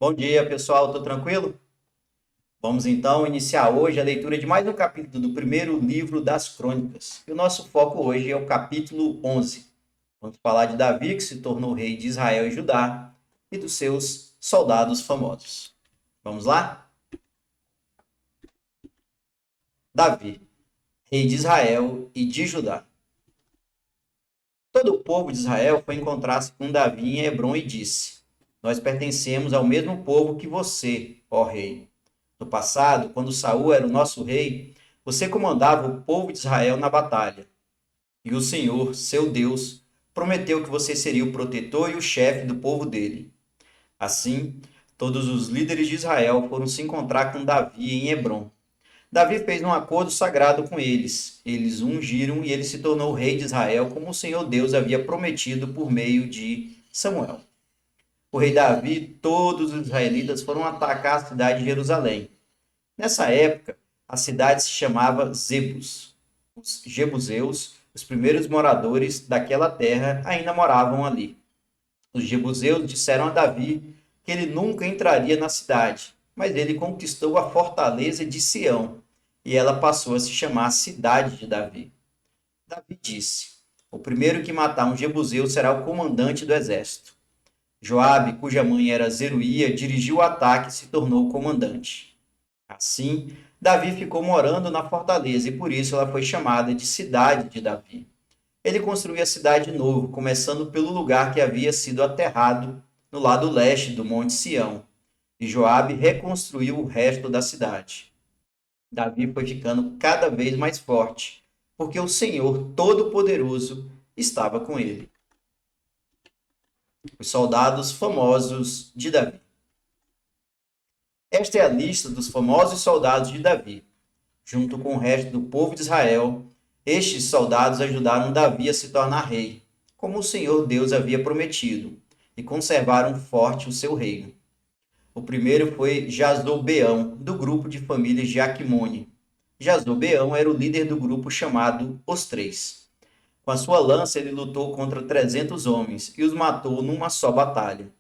Bom dia, pessoal. Tudo tranquilo? Vamos então iniciar hoje a leitura de mais um capítulo do primeiro livro das Crônicas. E o nosso foco hoje é o capítulo 11. Vamos falar de Davi, que se tornou rei de Israel e Judá, e dos seus soldados famosos. Vamos lá? Davi, rei de Israel e de Judá. Todo o povo de Israel foi encontrar-se com Davi em Hebrom e disse: Nós pertencemos ao mesmo povo que você, ó rei. No passado, quando Saul era o nosso rei, você comandava o povo de Israel na batalha. E o Senhor, seu Deus, prometeu que você seria o protetor e o chefe do povo dele. Assim, todos os líderes de Israel foram se encontrar com Davi em Hebrom. Davi fez um acordo sagrado com eles. Eles o ungiram e ele se tornou rei de Israel, como o Senhor Deus havia prometido por meio de Samuel. O rei Davi e todos os israelitas foram atacar a cidade de Jerusalém. Nessa época, a cidade se chamava Zebus. Os jebuseus, os primeiros moradores daquela terra, ainda moravam ali. Os jebuseus disseram a Davi que ele nunca entraria na cidade, mas ele conquistou a fortaleza de Sião, e ela passou a se chamar Cidade de Davi. Davi disse: O primeiro que matar um jebuseu será o comandante do exército. Joabe, cuja mãe era Zeruía, dirigiu o ataque e se tornou comandante. Assim, Davi ficou morando na fortaleza e por isso ela foi chamada de Cidade de Davi. Ele construiu a cidade de novo, começando pelo lugar que havia sido aterrado no lado leste do Monte Sião, e Joabe reconstruiu o resto da cidade. Davi foi ficando cada vez mais forte, porque o Senhor Todo-Poderoso estava com ele. Os soldados famosos de Davi. Esta é a lista dos famosos soldados de Davi. Junto com o resto do povo de Israel, estes soldados ajudaram Davi a se tornar rei, como o Senhor Deus havia prometido, e conservaram forte o seu reino. O primeiro foi Jazobeão, do grupo de famílias de Aquimone. Jazobeão era o líder do grupo chamado Os Três. Com a sua lança, ele lutou contra 300 homens e os matou numa só batalha.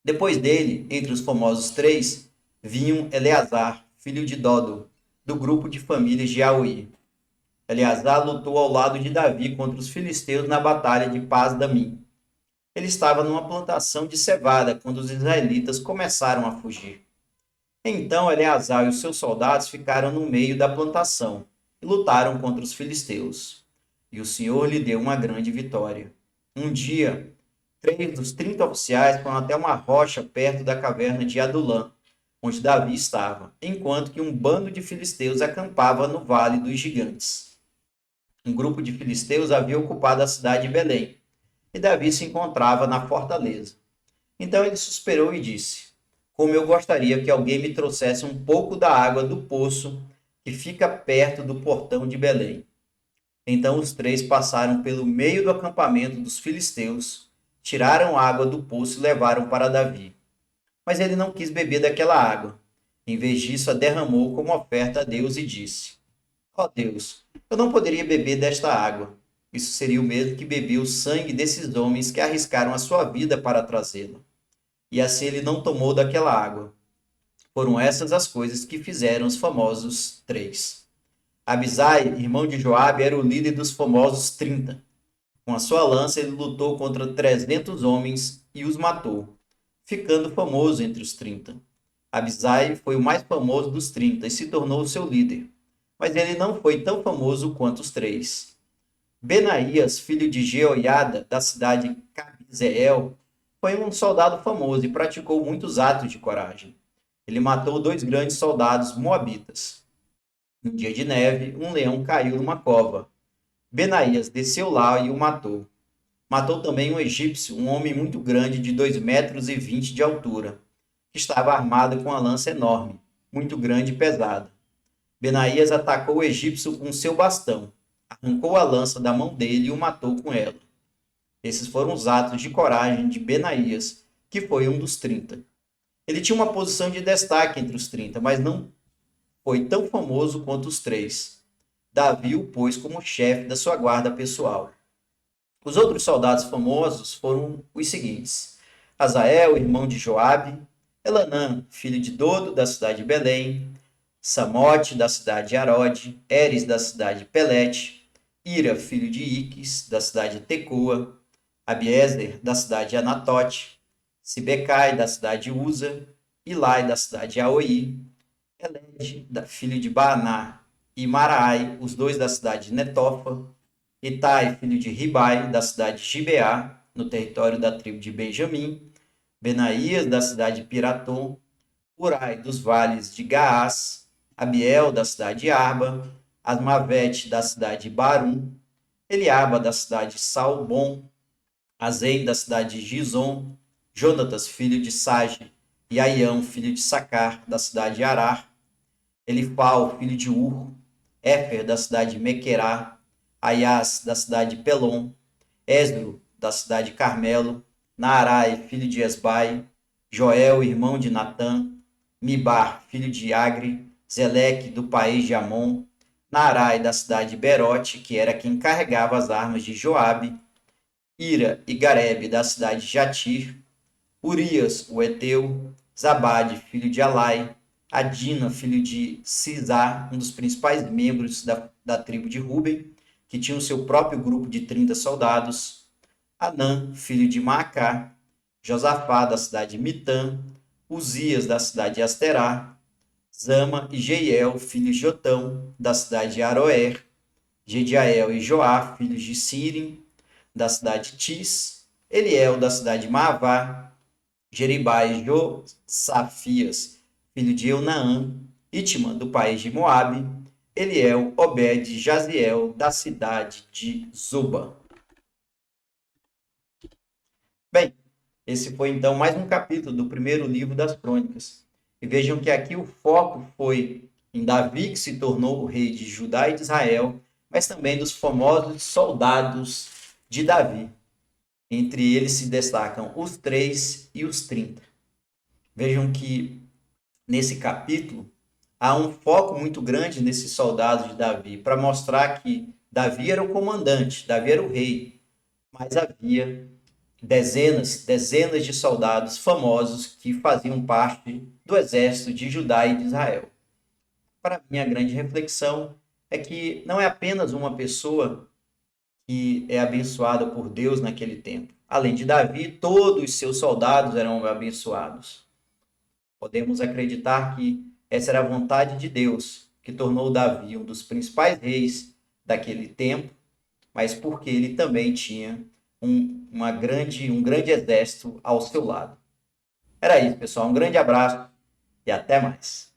Depois dele, entre os famosos três, vinham Eleazar, filho de Dodo, do grupo de famílias de Aui. Eleazar lutou ao lado de Davi contra os filisteus na batalha de Paz-Damim. Ele estava numa plantação de cevada quando os israelitas começaram a fugir. Então Eleazar e os seus soldados ficaram no meio da plantação e lutaram contra os filisteus. E o Senhor lhe deu uma grande vitória. Um dia, 3 dos 30 oficiais foram até uma rocha perto da caverna de Adulã, onde Davi estava, enquanto que um bando de filisteus acampava no Vale dos Gigantes. Um grupo de filisteus havia ocupado a cidade de Belém, e Davi se encontrava na fortaleza. Então ele suspirou e disse: Como eu gostaria que alguém me trouxesse um pouco da água do poço que fica perto do portão de Belém. Então os três passaram pelo meio do acampamento dos filisteus, tiraram água do poço e levaram para Davi. Mas ele não quis beber daquela água. Em vez disso, a derramou como oferta a Deus e disse: Ó Deus, eu não poderia beber desta água. Isso seria o mesmo que beber o sangue desses homens que arriscaram a sua vida para trazê-la. E assim ele não tomou daquela água. Foram essas as coisas que fizeram os famosos três. Abisai, irmão de Joabe, era o líder dos famosos 30. Com a sua lança ele lutou contra 300 homens e os matou, ficando famoso entre os 30. Abisai foi o mais famoso dos 30 e se tornou seu líder, mas ele não foi tão famoso quanto os três. Benaías, filho de Jeoiada, da cidade de Cabizeel, foi um soldado famoso e praticou muitos atos de coragem. Ele matou 2 grandes soldados moabitas. No dia de neve, um leão caiu numa cova. Benaías desceu lá e o matou. Matou também um egípcio, um homem muito grande de 2,20 m de altura, que estava armado com uma lança enorme, muito grande e pesada. Benaías atacou o egípcio com seu bastão, arrancou a lança da mão dele e o matou com ela. Esses foram os atos de coragem de Benaías, que foi um dos 30. Ele tinha uma posição de destaque entre os 30, mas não foi tão famoso quanto os três. Davi o pôs como chefe da sua guarda pessoal. Os outros soldados famosos foram os seguintes: Azael, irmão de Joabe, Elanã, filho de Dodo, da cidade de Belém, Samote, da cidade de Arode, Eres, da cidade de Pelete, Ira, filho de Iques, da cidade de Tecoa, Abiezer, da cidade de Anatote, Sibecai, da cidade de Uza, Ilai, da cidade de Aoi, Elede, filho de Baaná, e Maraai, os dois da cidade de Netofa, Itai, filho de Ribai, da cidade de Gibeá, no território da tribo de Benjamim, Benaías, da cidade de Piratom, Urai, dos vales de Gaás, Abiel, da cidade de Arba, Asmavete, da cidade de Barum, Eliaba, da cidade de Salbom, Azei, da cidade de Gizom, Jonatas, filho de Sage, e Aião, filho de Sacar, da cidade de Arar, Elifal, filho de Ur, Éfer, da cidade de Mequerá, Aias, da cidade de Pelom, Esdro, da cidade de Carmelo, Naarai, filho de Esbai, Joel, irmão de Natã, Mibar, filho de Agre, Zeleque, do país de Amon, Naarai, da cidade de Berote, que era quem carregava as armas de Joabe, Ira e Garebe, da cidade de Jatir, Urias, o Eteu, Zabade, filho de Alai, Adina, filho de Sisá, um dos principais membros da tribo de Ruben, que tinha o seu próprio grupo de 30 soldados, Anã, filho de Maacá, Josafá, da cidade de Mitã, Uzias, da cidade de Asterá, Zama e Jeiel, filhos de Jotão, da cidade de Aroer, Jediael e Joá, filhos de Sirim, da cidade de Tis, Eliel, da cidade de Maavá, Jeribai e Josafias, filho de Eunaã, Itma, do país de Moabe, Eliel, Obed e Jaziel, da cidade de Zuba. Bem, esse foi então mais um capítulo do primeiro livro das Crônicas. E vejam que aqui o foco foi em Davi, que se tornou o rei de Judá e de Israel, mas também dos famosos soldados de Davi. Entre eles se destacam os 3 e os 30. Vejam que nesse capítulo há um foco muito grande nesses soldados de Davi, para mostrar que Davi era o comandante, Davi era o rei, mas havia dezenas de soldados famosos que faziam parte do exército de Judá e de Israel. Para mim, a grande reflexão é que não é apenas uma pessoa que é abençoada por Deus naquele tempo. Além de Davi, todos os seus soldados eram abençoados. Podemos acreditar que essa era a vontade de Deus, que tornou Davi um dos principais reis daquele tempo, mas porque ele também tinha um grande exército ao seu lado. Era isso, pessoal. Um grande abraço e até mais.